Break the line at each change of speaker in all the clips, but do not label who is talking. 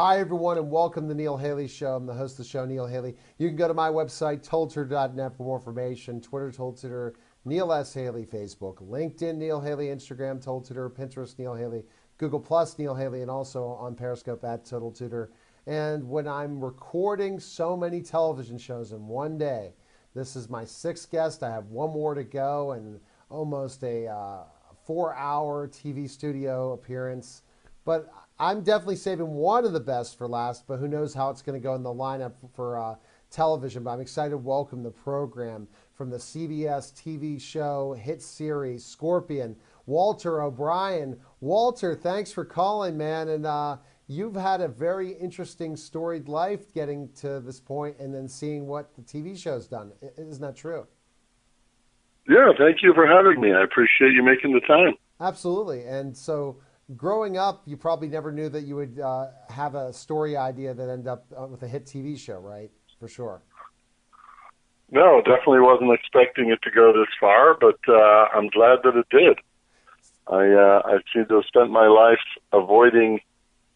Hi, everyone, and welcome to the Neil Haley Show. I'm the host of the show, Neil Haley. You can go to my website, toldtutor.net, for more information. Twitter, Toldtutor, Neil S. Haley, Facebook, LinkedIn, Neil Haley, Instagram, Toldtutor, Pinterest, Neil Haley, Google Plus, Neil Haley, and also on Periscope at Toldtutor. And when I'm recording so many television shows in one day, this is my sixth guest. I have one more to go and almost a 4-hour TV studio appearance. But I'm definitely saving one of the best for last, but who knows how it's going to go in the lineup for television. But I'm excited to welcome the program from the CBS TV show hit series Scorpion, Walter O'Brien. Walter, thanks for calling, man. And you've had a very interesting storied life getting to this point and then seeing what the TV show's done. Isn't that true?
Yeah, thank you for having me. I appreciate you making the time.
Absolutely. And so growing up, you probably never knew that you would have a story idea that ended up with a hit TV show, right? For sure.
No, definitely wasn't expecting it to go this far, but I'm glad that it did. I seem to have spent my life avoiding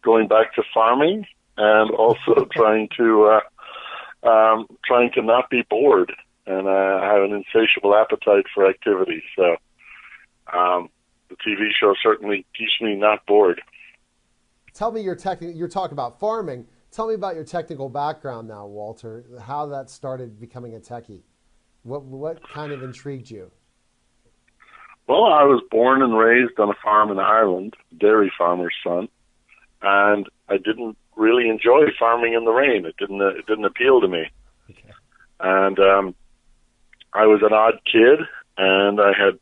going back to farming and also trying to not be bored. And I have an insatiable appetite for activity. So the TV show certainly keeps me not bored.
Tell me you're talking about farming. Tell me about your technical background now, Walter, how that started becoming a techie. What kind of intrigued you?
Well, I was born and raised on a farm in Ireland, dairy farmer's son, and I didn't really enjoy farming in the rain. It didn't appeal to me. Okay. And I was an odd kid, and I had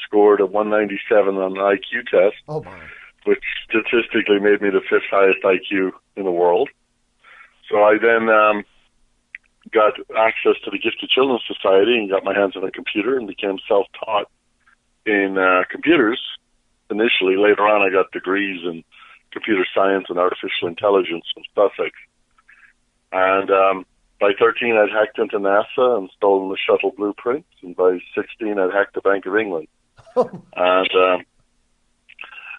scored a 197 on the IQ test, which statistically made me the fifth highest IQ in the world. So I then got access to the Gifted Children's Society and got my hands on a computer and became self-taught in computers initially. Later on, I got degrees in computer science and artificial intelligence from Sussex. And by 13, I'd hacked into NASA and stolen the shuttle blueprints. And by 16, I'd hacked the Bank of England. And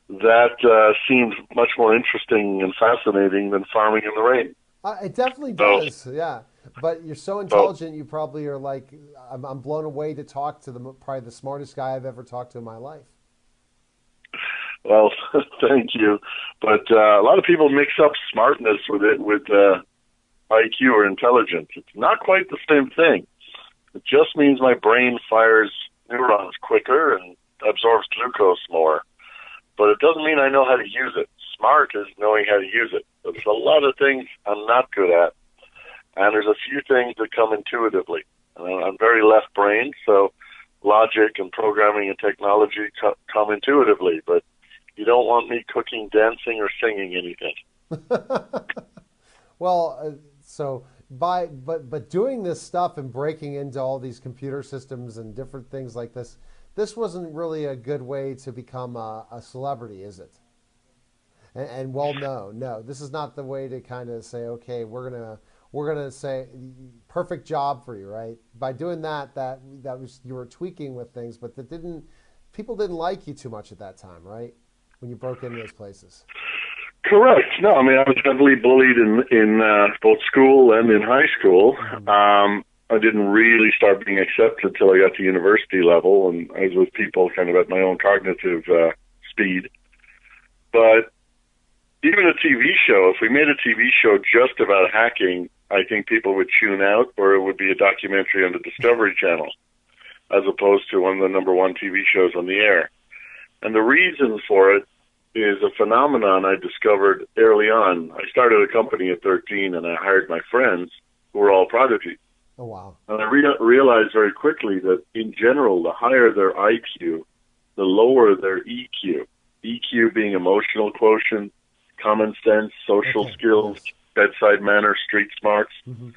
that seemed much more interesting and fascinating than farming in the rain.
It definitely does, yeah. But you're so intelligent, you probably are like, I'm blown away to talk to probably the smartest guy I've ever talked to in my life.
Well, thank you. But a lot of people mix up smartness with IQ or intelligence. It's not quite the same thing. It just means my brain fires neurons quicker and absorbs glucose more. But it doesn't mean I know how to use it. Smart is knowing how to use it. There's a lot of things I'm not good at, and there's a few things that come intuitively. I'm very left-brained, so logic and programming and technology come intuitively, but you don't want me cooking, dancing, or singing anything.
Well, but doing this stuff and breaking into all these computer systems and different things like this wasn't really a good way to become a celebrity, is it? And well, no, this is not the way to kind of say, okay, we're gonna say perfect job for you, right? By doing that was, you were tweaking with things, but people didn't like you too much at that time, right? When you broke into those places.
Correct. No, I mean, I was heavily bullied in both school and in high school. Mm-hmm. I didn't really start being accepted until I got to university level, and I was with people kind of at my own cognitive speed. But even a TV show, if we made a TV show just about hacking, I think people would tune out, or it would be a documentary on the Discovery Channel, as opposed to one of the number one TV shows on the air. And the reason for it is a phenomenon I discovered early on. I started a company at 13, and I hired my friends who were all prodigies.
Oh, wow.
And I realized very quickly that, in general, the higher their IQ, the lower their EQ. EQ being emotional quotient, common sense, social skills, bedside manner, street smarts. Mm-hmm.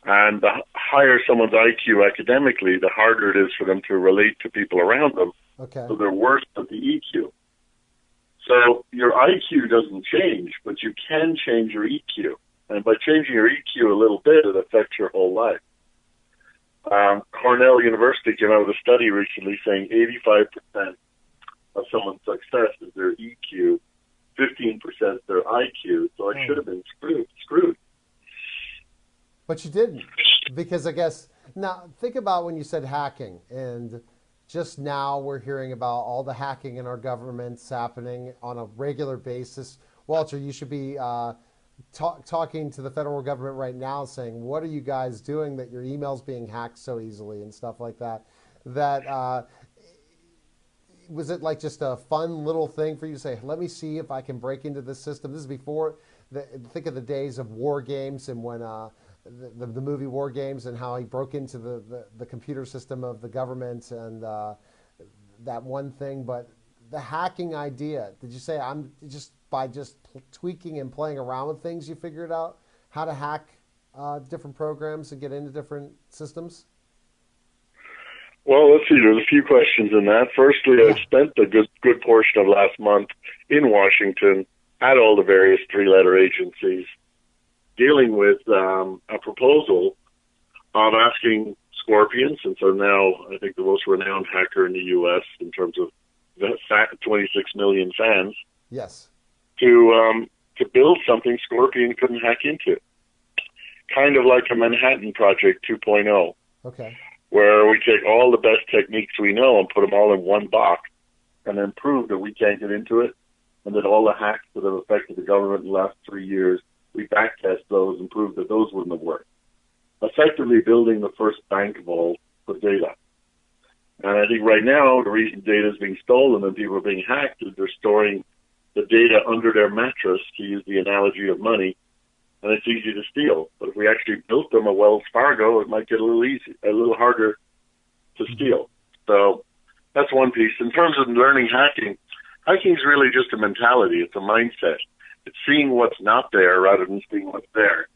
And the higher someone's IQ academically, the harder it is for them to relate to people around them.
Okay.
So they're worse at the EQ. So your IQ doesn't change, but you can change your EQ. And by changing your EQ a little bit, it affects your whole life. Cornell University came out with a study recently saying 85% of someone's success is their EQ, 15% their IQ, so I should have been screwed.
But you didn't, because I guess, now think about when you said hacking, and just now we're hearing about all the hacking in our governments happening on a regular basis. Walter, you should be talking to the federal government right now saying, what are you guys doing that your email's being hacked so easily and stuff like that? Was it like just a fun little thing for you to say, let me see if I can break into this system? This is before, think of the days of war games, and when the movie War Games, and how he broke into the computer system of the government, and that one thing. But the hacking idea, did you say by tweaking and playing around with things, you figured out how to hack different programs and get into different systems?
Well, let's see. There's a few questions in that. Firstly, I spent a good portion of last month in Washington at all the various three-letter agencies, dealing with a proposal of asking Scorpion, since I'm now, I think, the most renowned hacker in the U.S. in terms of 26 million fans.
Yes.
To build something Scorpion couldn't hack into, kind of like a Manhattan Project 2.0.
Okay.
Where we take all the best techniques we know and put them all in one box, and then prove that we can't get into it, and that all the hacks that have affected the government in the last 3 years, we backtest those and prove that those wouldn't have worked. Effectively building the first bank vault for data. And I think right now, the reason data is being stolen and people are being hacked is they're storing the data under their mattress, to use the analogy of money, and it's easy to steal. But if we actually built them a Wells Fargo, it might get a little harder to steal. So that's one piece. In terms of learning hacking is really just a mentality. It's a mindset. It's seeing what's not there rather than seeing what's there.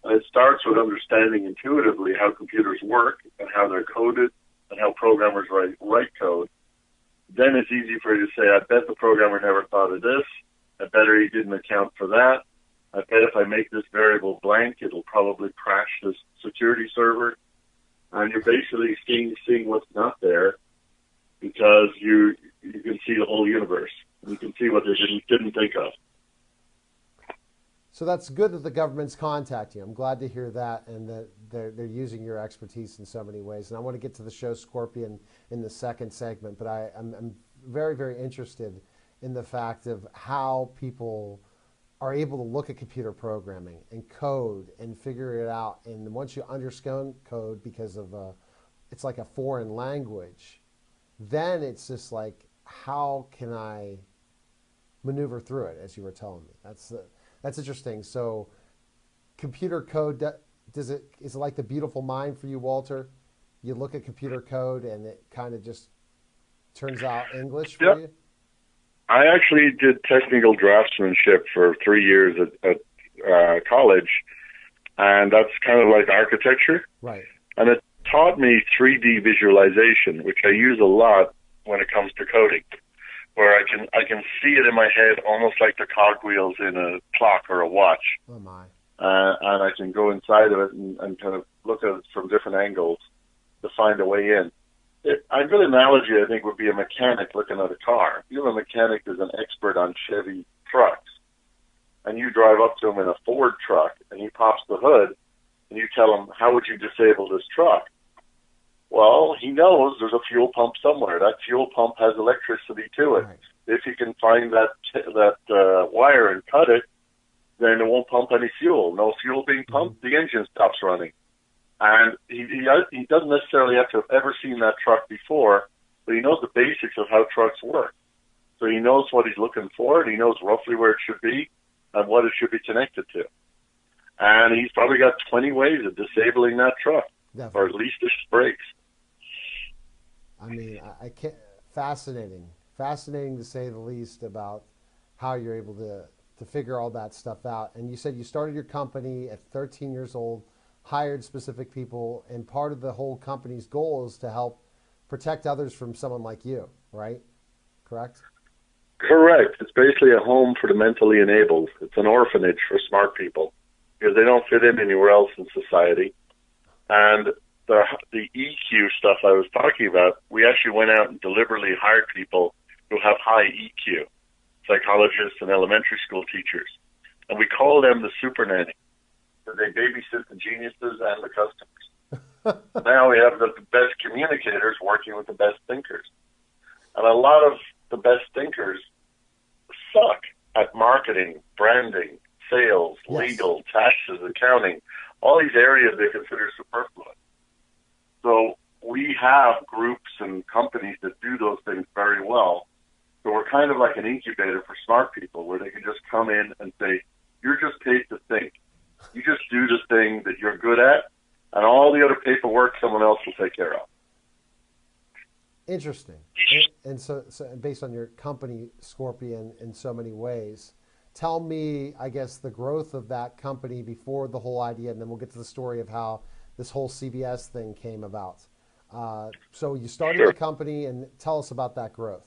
And it starts with understanding intuitively how computers work and how they're coded and how programmers write code. Then it's easy for you to say, I bet the programmer never thought of this. I bet he didn't account for that. I bet if I make this variable blank, it'll probably crash this security server. And you're basically seeing what's not there, because you can see the whole universe. You can see what they didn't think of.
So that's good that the government's contacting you. I'm glad to hear that, and that they're using your expertise in so many ways. And I want to get to the show Scorpion in the second segment, but I'm very, very interested in the fact of how people are able to look at computer programming and code and figure it out. And once you understand code, because of it's like a foreign language, then it's just like, how can I maneuver through it, as you were telling me? That's interesting. So computer code, is it like the beautiful mind for you, Walter? You look at computer code and it kind of just turns out English for you?
I actually did technical draftsmanship for 3 years at college, and that's kind of like architecture.
Right.
And it taught me 3D visualization, which I use a lot when it comes to coding, where I can see it in my head almost like the cogwheels in a clock or a watch.
Oh, my.
And I can go inside of it and kind of look at it from different angles to find a way in. A good analogy, I think, would be a mechanic looking at a car. You know, a mechanic is an expert on Chevy trucks, and you drive up to him in a Ford truck, and he pops the hood, and you tell him, how would you disable this truck? Well, he knows there's a fuel pump somewhere. That fuel pump has electricity to it. Right. If he can find that wire and cut it, then it won't pump any fuel. No fuel being pumped, the engine stops running. And he doesn't necessarily have to have ever seen that truck before, but he knows the basics of how trucks work. So he knows what he's looking for, and he knows roughly where it should be and what it should be connected to. And he's probably got 20 ways of disabling that truck, Definitely. Or at least its brakes.
I mean, I can't. Fascinating to say the least about how you're able to figure all that stuff out. And you said you started your company at 13 years old, hired specific people, and part of the whole company's goal is to help protect others from someone like you, right? Correct?
Correct. It's basically a home for the mentally enabled. It's an orphanage for smart people because they don't fit in anywhere else in society. And the EQ stuff I was talking about, we actually went out and deliberately hired people who have high EQ. psychologists, and elementary school teachers. And we call them the super nanny. So they babysit the geniuses and the customers. Now we have the best communicators working with the best thinkers. And a lot of the best thinkers suck at marketing, branding, sales, legal, taxes, accounting, all these areas they consider superfluous. So we have groups and companies that do those things very well. So we're kind of like an incubator for smart people where they can just come in and say, you're just paid to think. You just do the thing that you're good at, and all the other paperwork someone else will take care of.
Interesting. And so based on your company, Scorpion, in so many ways, tell me, I guess, the growth of that company before the whole idea, and then we'll get to the story of how this whole CBS thing came about. So you started the company, and tell us about that growth.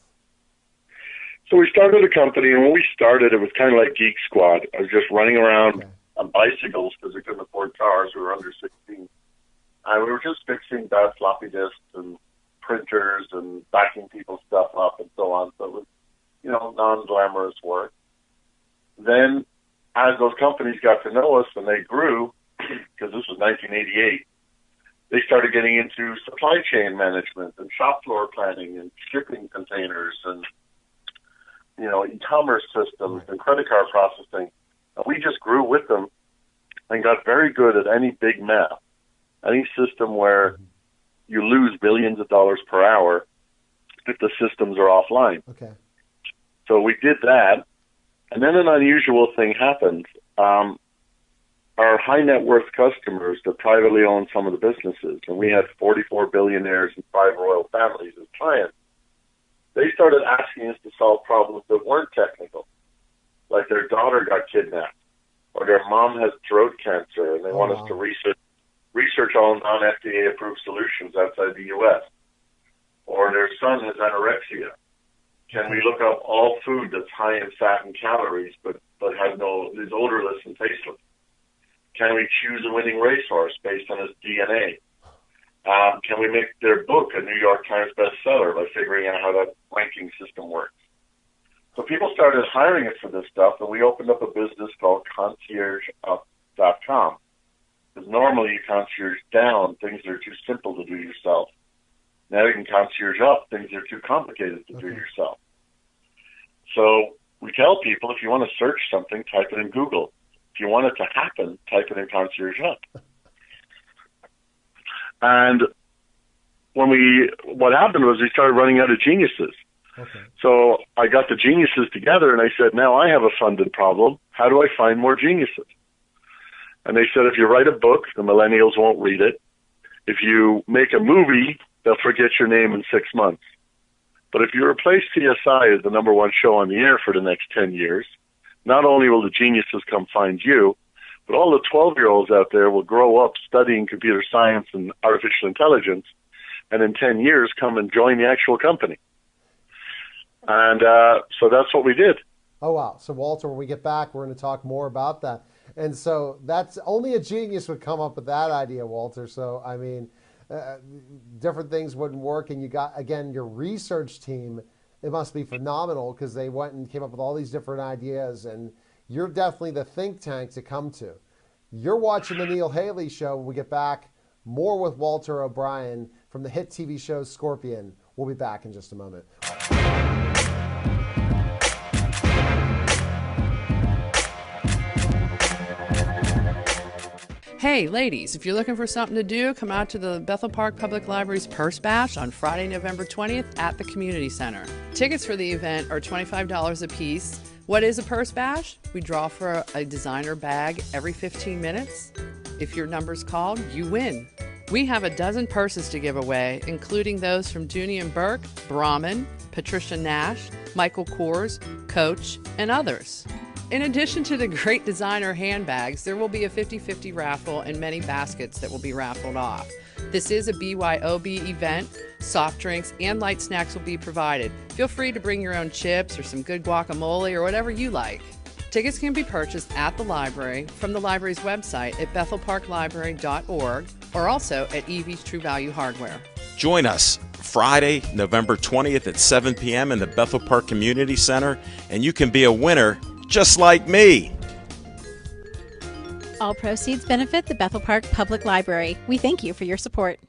So we started a company, and when we started, it was kind of like Geek Squad. I was just running around on bicycles because we couldn't afford cars. We were under 16. And we were just fixing bad floppy disks and printers and backing people's stuff up and so on. So it was, non-glamorous work. Then as those companies got to know us and they grew, because this was 1988, they started getting into supply chain management and shop floor planning and shipping containers and, e-commerce systems and credit card processing. And we just grew with them and got very good at any big math, any system where you lose billions of dollars per hour if the systems are offline.
Okay.
So we did that. And then an unusual thing happened. Our high net worth customers that privately own some of the businesses, and we had 44 billionaires and 5 royal families as clients, they started asking us to solve problems that weren't technical, like their daughter got kidnapped, or their mom has throat cancer, and they want us to research all non-FDA approved solutions outside the U.S., or their son has anorexia. Can we look up all food that's high in fat and calories, but is odorless and tasteless? Can we choose a winning racehorse based on his DNA? Can we make their book a New York Times bestseller by figuring out how that ranking system works? So people started hiring us for this stuff, and we opened up a business called conciergeup.com. Because normally you concierge down things that are too simple to do yourself. Now you can concierge up things that are too complicated to do yourself. So we tell people, if you want to search something, type it in Google. If you want it to happen, type it in Concierge Up. And what happened was we started running out of geniuses.
Okay.
So I got the geniuses together and I said, now I have a funded problem. How do I find more geniuses? And they said, if you write a book, the millennials won't read it. If you make a movie, they'll forget your name in 6 months. But if you replace CSI as the #1 show on the air for the next 10 years, not only will the geniuses come find you, but all the 12-year-olds out there will grow up studying computer science and artificial intelligence, and in 10 years come and join the actual company. And so that's what we did.
Oh, wow. So, Walter, when we get back, we're going to talk more about that. And so that's only a genius would come up with that idea, Walter. So, I mean, different things wouldn't work. And you got, again, your research team, it must be phenomenal because they went and came up with all these different ideas. And you're definitely the think tank to come to. You're watching the Neil Haley Show. When we get back, more with Walter O'Brien from the hit TV show Scorpion. We'll be back in just a moment.
Hey, ladies, if you're looking for something to do, come out to the Bethel Park Public Library's Purse Bash on Friday, November 20th at the Community Center. Tickets for the event are $25 a piece. What is a Purse Bash? We draw for a designer bag every 15 minutes. If your number's called, you win. We have a dozen purses to give away, including those from Dooney & Burke, Brahmin, Patricia Nash, Michael Kors, Coach, and others. In addition to the great designer handbags, there will be a 50-50 raffle and many baskets that will be raffled off. This is a BYOB event. Soft drinks and light snacks will be provided. Feel free to bring your own chips or some good guacamole or whatever you like. Tickets can be purchased at the library from the library's website at bethelparklibrary.org or also at Evie's True Value Hardware.
Join us Friday, November 20th at 7 p.m. in the Bethel Park Community Center, and you can be a winner just like me.
All proceeds benefit the Bethel Park Public Library. We thank you for your support.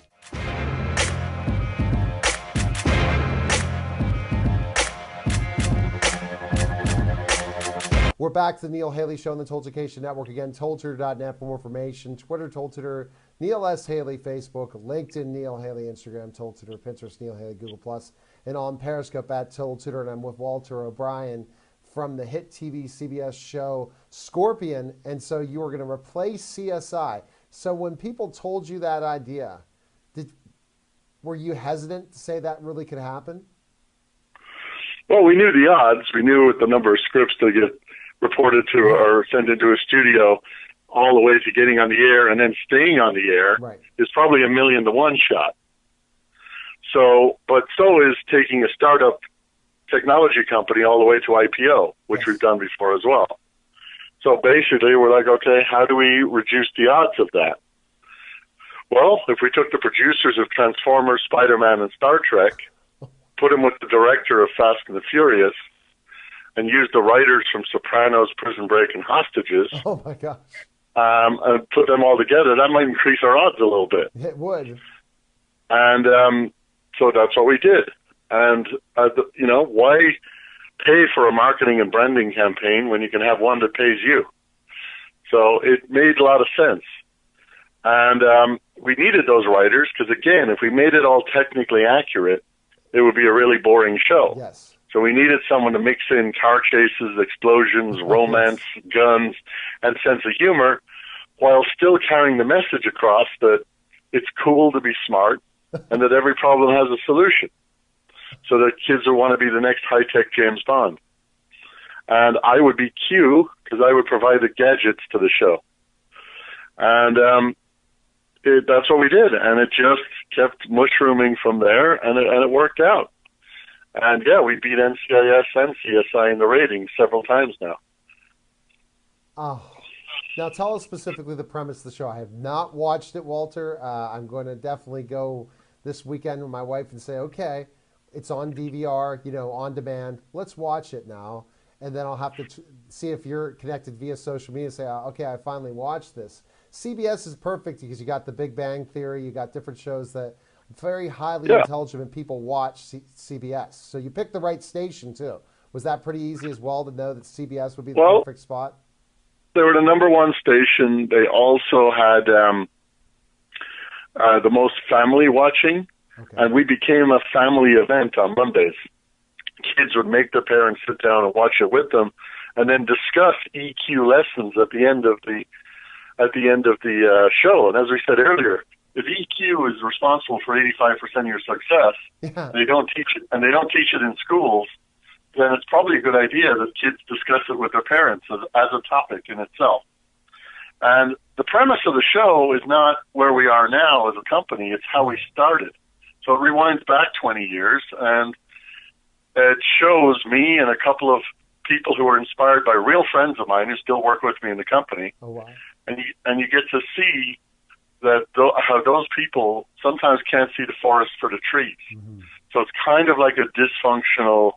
We're back to the Neil Haley Show on the Toltecation Network. Again, Tolter.net for more information. Twitter, Tolter, Neil S. Haley, Facebook, LinkedIn, Neil Haley, Instagram, Tolter, Pinterest, Neil Haley, Google+, and on Periscope at Tolter. And I'm with Walter O'Brien from the hit TV CBS show Scorpion. And so you were going to replace CSI. So when people told you that idea, were you hesitant to say that really could happen?
Well, we knew the odds. We knew the number of scripts that get reported to or sent into a studio all the way to getting on the air and then staying on the air is probably 1,000,000 to 1 shot. So, but so is taking a startup technology company all the way to IPO, which we've done before as well. So basically we're like, okay, how do we reduce the odds of that? Well, if we took the producers of Transformers, Spider-Man, and Star Trek, put them with the director of Fast and the Furious, and use the writers from Sopranos, Prison Break, and Hostages.
Oh my gosh!
And put them all together. That might increase our odds a little bit.
It would.
And so that's what we did. And you know, why pay for a marketing and branding campaign when you can have one that pays you? So it made a lot of sense. And we needed those writers because, again, if we made it all technically accurate, it would be a really boring show.
Yes.
So we needed someone to mix in car chases, explosions, romance, guns, and sense of humor, while still carrying the message across that it's cool to be smart and that every problem has a solution. So that kids will want to be the next high-tech James Bond. And I would be Q because I would provide the gadgets to the show. And that's what we did. And it just kept mushrooming from there, and it worked out. And yeah, we beat NCIS and CSI in the ratings several times now.
Oh, now tell us specifically the premise of the show. I have not watched it, Walter. I'm going to definitely go this weekend with my wife and say, okay, it's on DVR, you know, on demand. Let's watch it now. And then I'll have to see if you're connected via social media and say, okay, I finally watched this. CBS is perfect because you got the Big Bang Theory. You got different shows that very highly intelligent people watch CBS. So you picked the right station, too. Was that pretty easy as well to know that CBS would be the perfect spot?
They were the number one station. They also had the most family watching, and we became a family event on Mondays. Kids would make their parents sit down and watch it with them, and then discuss EQ lessons at the end of the show. And as we said earlier, if EQ is responsible for 85% of your success, they don't teach it, and they don't teach it in schools, then it's probably a good idea that kids discuss it with their parents as a topic in itself. And the premise of the show is not where we are now as a company, it's how we started. So it rewinds back 20 years, and it shows me and a couple of people who are inspired by real friends of mine who still work with me in the company.
Oh, wow.
And you get to see that how those people sometimes can't see the forest for the trees. Mm-hmm. So it's kind of like a dysfunctional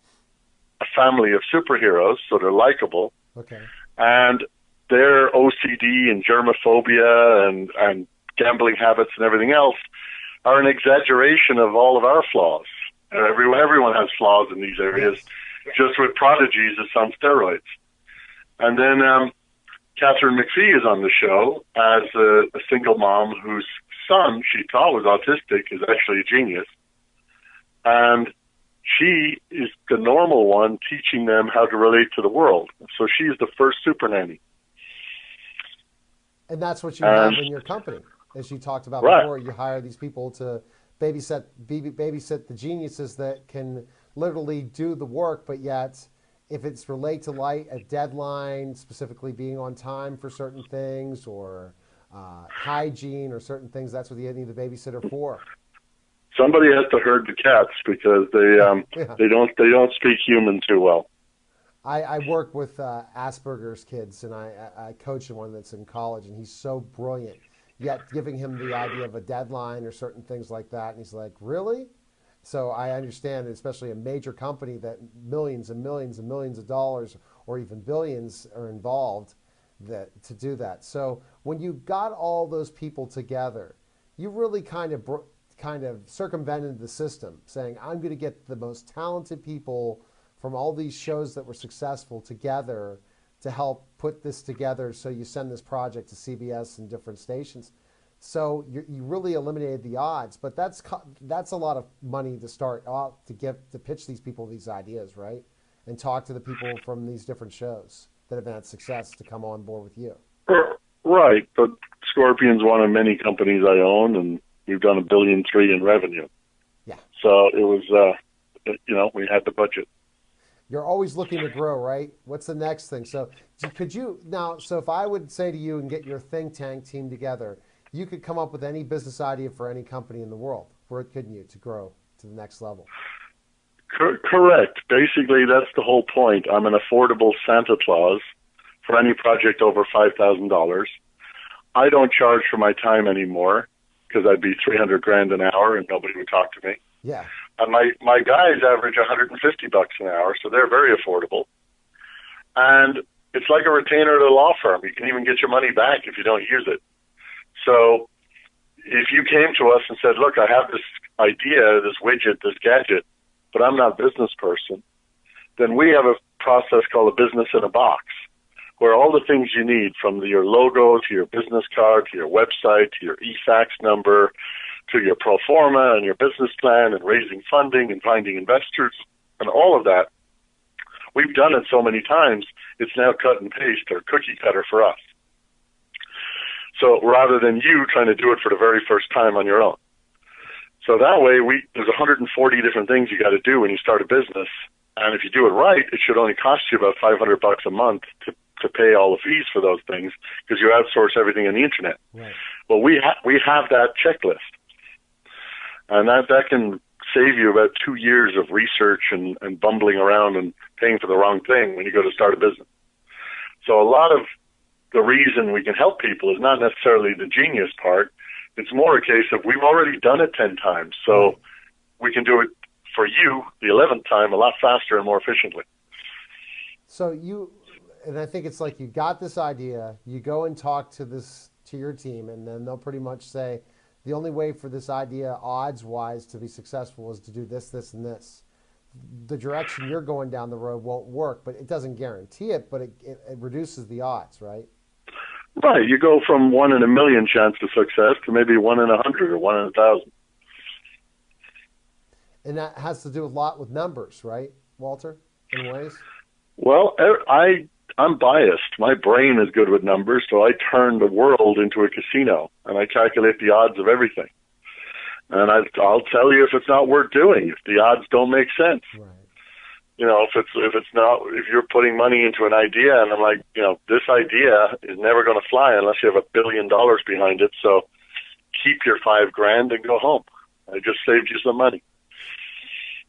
family of superheroes, so they're likable.
Okay.
And their OCD and germophobia and gambling habits and everything else are an exaggeration of all of our flaws. Everyone has flaws in these areas, just with prodigies it's on steroids. And then Catherine McPhee is on the show as a single mom whose son she thought was autistic is actually a genius. And she is the normal one teaching them how to relate to the world. So she's the first super nanny.
And that's what you have in your company. As you talked about before, you hire these people to babysit the geniuses that can literally do the work, but yet if it's relate to a deadline, specifically being on time for certain things or hygiene or certain things, that's what you need the babysitter for.
Somebody has to herd the cats because they don't speak human too well.
I work with Asperger's kids, and I coach one that's in college, and he's so brilliant. Yet giving him the idea of a deadline or certain things like that, and he's like, really? So I understand, especially a major company, that millions and millions and millions of dollars or even billions are involved to do that. So when you got all those people together, you really kind of circumvented the system, saying, I'm going to get the most talented people from all these shows that were successful together to help put this together. So you send this project to CBS and different stations. So you really eliminated the odds, but that's a lot of money to start out to pitch these people these ideas, right? And talk to the people from these different shows that have had success to come on board with you.
Right, but Scorpion's one of many companies I own, and we've done $1.3 billion in revenue.
Yeah.
So it was, we had the budget.
You're always looking to grow, right? What's the next thing? So so if I would say to you and get your think tank team together, you could come up with any business idea for any company in the world, couldn't you, to grow to the next level?
Correct. Basically, that's the whole point. I'm an affordable Santa Claus for any project over $5,000. I don't charge for my time anymore because I'd be $300,000 an hour and nobody would talk to me.
Yeah.
And my guys average $150 an hour, so they're very affordable. And it's like a retainer at a law firm. You can even get your money back if you don't use it. So if you came to us and said, look, I have this idea, this widget, this gadget, but I'm not a business person, then we have a process called a business in a box, where all the things you need, from your logo to your business card to your website to your e-fax number to your pro forma and your business plan and raising funding and finding investors and all of that, we've done it so many times, it's now cut and paste or cookie cutter for us. So rather than you trying to do it for the very first time on your own. So that way, there's 140 different things you got to do when you start a business. And if you do it right, it should only cost you about $500 a month to pay all the fees for those things, because you outsource everything on the internet. Right. Well, we have that checklist. And that can save you about 2 years of research and bumbling around and paying for the wrong thing when you go to start a business. So a lot of the reason we can help people is not necessarily the genius part. It's more a case of we've already done it 10 times, so we can do it for you the 11th time a lot faster and more efficiently.
So and I think it's like you got this idea, you go and talk to your team, and then they'll pretty much say, the only way for this idea, odds-wise, to be successful is to do this, this, and this. The direction you're going down the road won't work, but it doesn't guarantee it, but it reduces the odds, right?
Right. You go from 1 in a million chance of success to maybe 1 in 100 or 1 in 1,000.
And that has to do a lot with numbers, right, Walter, in ways?
Well, I'm biased. My brain is good with numbers, so I turn the world into a casino, and I calculate the odds of everything. And I'll tell you if it's not worth doing, if the odds don't make sense. Right. If you're putting money into an idea, and I'm like, this idea is never going to fly unless you have $1 billion behind it. So keep your $5,000 and go home. I just saved you some money.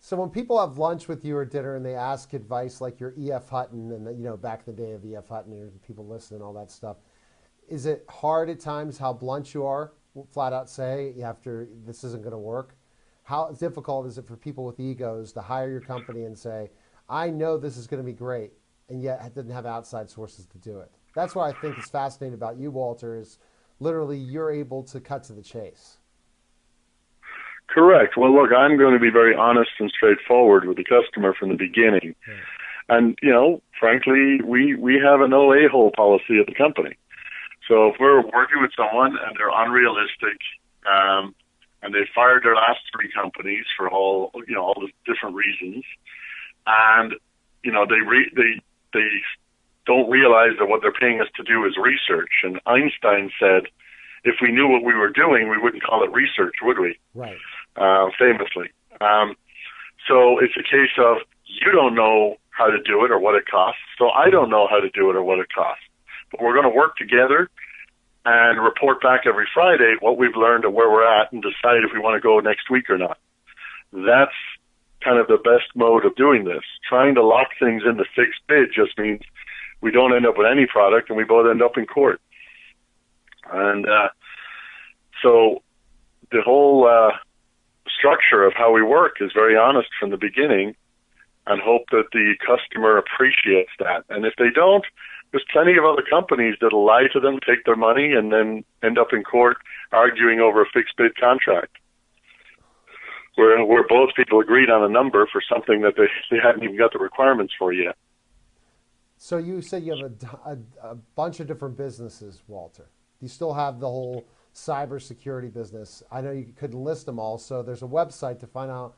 So when people have lunch with you or dinner and they ask advice, like your E.F. Hutton and back in the day of E.F. Hutton, and people listen and all that stuff, is it hard at times how blunt you are? Flat out say this isn't going to work. How difficult is it for people with egos to hire your company and say, I know this is going to be great, and yet it didn't have outside sources to do it? That's what I think is fascinating about you, Walter, is literally you're able to cut to the chase.
Correct. Well, look, I'm going to be very honest and straightforward with the customer from the beginning. Yeah. And, frankly, we have a no a-hole policy at the company. So if we're working with someone and they're unrealistic, and they fired their last 3 companies for all the different reasons, and they don't realize that what they're paying us to do is research. And Einstein said, if we knew what we were doing, we wouldn't call it research, would we?
Right.
Famously. So it's a case of you don't know how to do it or what it costs, so I don't know how to do it or what it costs. But we're going to work together and report back every Friday what we've learned and where we're at, and decide if we want to go next week or not. That's kind of the best mode of doing this. Trying to lock things into fixed bid just means we don't end up with any product and we both end up in court. And so the whole structure of how we work is very honest from the beginning, and hope that the customer appreciates that. And if they don't, there's plenty of other companies that'll lie to them, take their money, and then end up in court arguing over a fixed bid contract, where both people agreed on a number for something that they hadn't even got the requirements for yet.
So you said you have a bunch of different businesses, Walter. You still have the whole cybersecurity business. I know you couldn't list them all, so there's a website to find out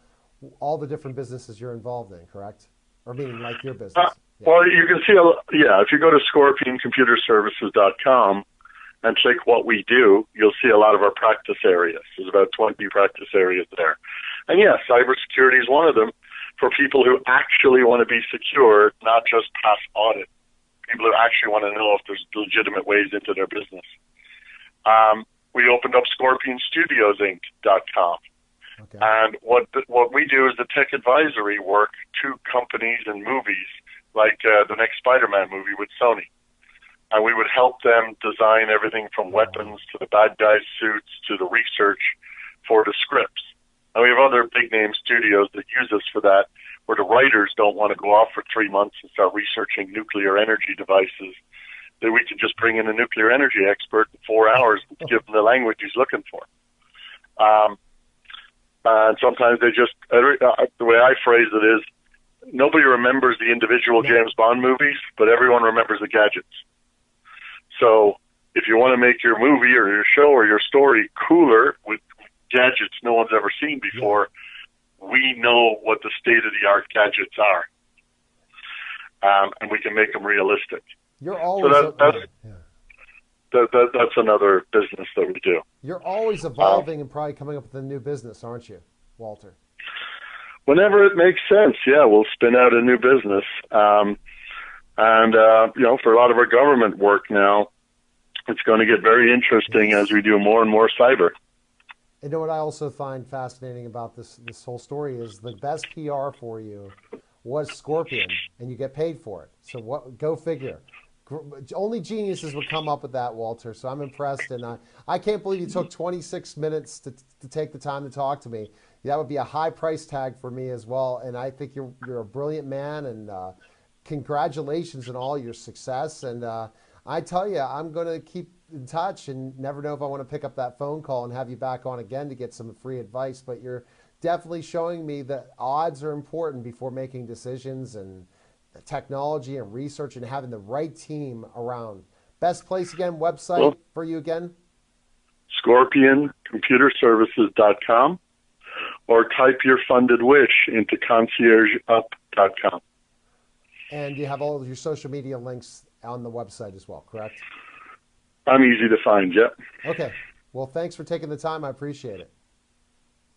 all the different businesses you're involved in, correct? Or meaning like your business. Yeah.
Well, you can see, if you go to Scorpion.com and click what we do, you'll see a lot of our practice areas. There's about 20 practice areas there. And yes, cybersecurity is one of them for people who actually want to be secure, not just pass audit. People who actually want to know if there's legitimate ways into their business. We opened up ScorpionStudiosInc.com.
Okay.
And what we do is the tech advisory work to companies and movies, like the next Spider-Man movie with Sony. And we would help them design everything from weapons to the bad guys' suits to the research for the scripts. And we have other big-name studios that use us for that, where the writers don't want to go off for 3 months and start researching nuclear energy devices. That we can just bring in a nuclear energy expert in 4 hours and give him the language he's looking for. And sometimes they just, the way I phrase it is, nobody remembers the individual James Bond movies, but everyone remembers the gadgets. So if you want to make your movie or your show or your story cooler with gadgets no one's ever seen before, we know what the state-of-the-art gadgets are. And we can make them realistic.
You're always
that's another business that we do.
You're always evolving and probably coming up with a new business, aren't you, Walter?
Whenever it makes sense, we'll spin out a new business. For a lot of our government work now, it's going to get very interesting as we do more and more cyber.
You know what I also find fascinating about this whole story is the best PR for you was Scorpion, and you get paid for it. So go figure. Only geniuses would come up with that, Walter. So I'm impressed, and I can't believe you took 26 minutes to take the time to talk to me. That would be a high price tag for me as well. And I think you're a brilliant man, and congratulations on all your success. And I tell you, I'm going to keep in touch, and never know if I want to pick up that phone call and have you back on again to get some free advice. But you're definitely showing me that odds are important before making decisions, and technology and research and having the right team around. Best place again, website for you again?
ScorpionComputerServices.com, or type your funded wish into conciergeup.com.
And you have all of your social media links on the website as well, correct?
I'm easy to find, yep.
Okay. Well, thanks for taking the time. I appreciate it.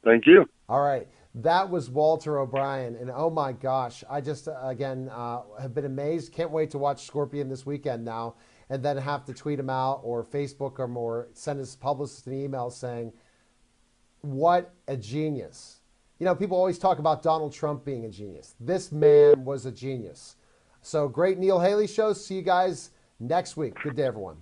Thank you.
All right. That was Walter O'Brien. And oh my gosh, I just, again, have been amazed. Can't wait to watch Scorpion this weekend now, and then have to tweet him out or Facebook him or send his publicist an email saying, what a genius. You know, people always talk about Donald Trump being a genius. This man was a genius. So great Neil Haley show. See you guys next week. Good day, everyone.